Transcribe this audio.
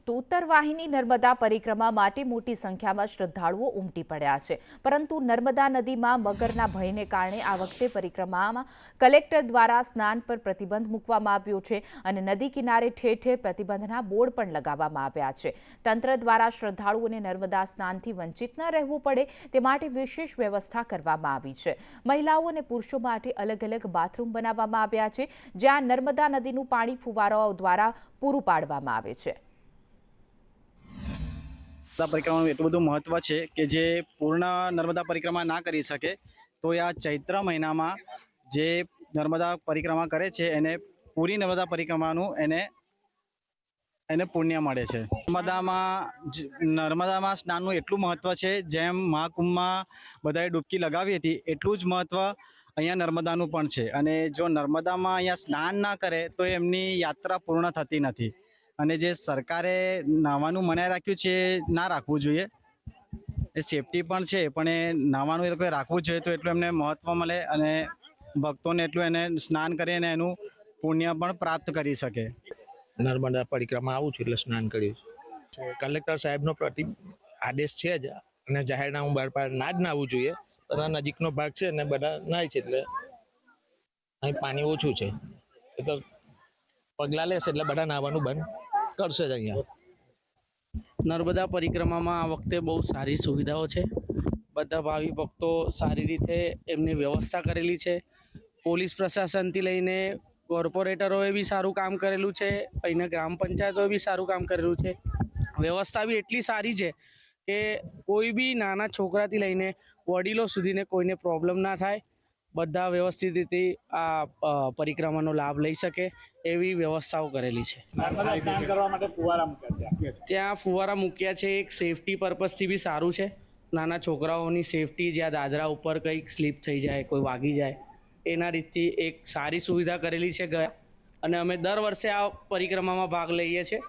તો ઉત્તરવાહિની નર્મદા પરિક્રમા માટે મોટી સંખ્યામાં શ્રદ્ધાળુઓ ઉમટી પડ્યા છે, પરંતુ નર્મદા નદીમાં મગરના ભયને કારણે આ વખતે પરિક્રમામાં કલેક્ટર દ્વારા સ્નાન પર પ્રતિબંધ મૂકવામાં આવ્યો છે અને નદી કિનારે ઠેર ઠેર પ્રતિબંધના બોર્ડ પણ લગાવવામાં આવ્યા છે। તંત્ર દ્વારા શ્રદ્ધાળુઓને નર્મદા સ્નાનથી વંચિત ન રહેવું પડે તે માટે વિશેષ વ્યવસ્થા કરવામાં આવી છે। મહિલાઓ અને પુરુષો માટે અલગ અલગ બાથરૂમ બનાવવામાં આવ્યા છે, જ્યાં નર્મદા નદીનું પાણી ફુવારાઓ દ્વારા પૂરું પાડવામાં આવે છે। પરિક્રમાનું એટલું બધું મહત્વ છે કે જે પૂર્ણ નર્મદા પરિક્રમા ના કરી શકે તો આ ચૈત્ર મહિનામાં જે નર્મદા પરિક્રમા કરે છે એને પૂરી નર્મદા પરિક્રમાનું એને પુણ્ય મળે છે। નર્મદામાં સ્નાનનું એટલું મહત્વ છે, જેમ મહાકુંભમાં બધાએ ડૂબકી લગાવી હતી એટલું જ મહત્વ અહીંયા નર્મદાનું પણ છે। અને જો નર્મદામાં અહીંયા સ્નાન ના કરે તો એમની યાત્રા પૂર્ણ થતી નથી। અને જે સરકારે નાવાનું મનાઈ રાખ્યું છે ના રાખવું જોઈએ, એ સેફટી પણ છે, પણ એ નાવાનું એ લોકોએ રાખવું જોઈએ તો એટલું એમને મહત્વ મળે અને ભક્તોને એટલું એને સ્નાન કરીને એનું પુણ્ય પણ પ્રાપ્ત કરી શકે। નર્મદા પરિક્રમા આવું છું એટલે સ્નાન કર્યું છે। કલેક્ટર સાહેબનો આદેશ છે જ અને જાહેરનામું બહાર પાડ ના જ નાહવું જોઈએ, પણ આ નજીકનો ભાગ છે અને બધા નાય છે એટલે અહીં પાણી ઓછું છે એ તો પગલાં લેશે એટલે બધા નાહવાનું બંધ કરશે જ। અહીંયા નર્મદા પરિક્રમામાં આ વખતે બહુ સારી સુવિધાઓ છે। બધા ભાવિ ભક્તો સારી રીતે એમની વ્યવસ્થા કરેલી છે। પોલીસ પ્રશાસનથી લઈને કોર્પોરેટરોએ બી સારું કામ કરેલું છે, અહીંના ગ્રામ પંચાયતોએ બી સારું કામ કરેલું છે। વ્યવસ્થા બી એટલી સારી છે કે કોઈ બી નાના છોકરાથી લઈને વડીલો સુધીને કોઈને પ્રોબ્લેમ ના થાય, બધા વ્યવસ્થિત રીતે આ પરિક્રમાનો લાભ લઈ શકે એવી વ્યવસ્થાઓ કરેલી છે। ત્યાં ફુવારા મૂક્યા છે, એક સેફટી પર્પઝથી બી સારું છે। નાના છોકરાઓની સેફટી, જ્યાં દાદરા ઉપર કંઈક સ્લીપ થઈ જાય, કોઈ વાગી જાય, એના રીતથી એક સારી સુવિધા કરેલી છે ગયા। અને અમે દર વર્ષે આ પરિક્રમામાં ભાગ લઈએ છીએ।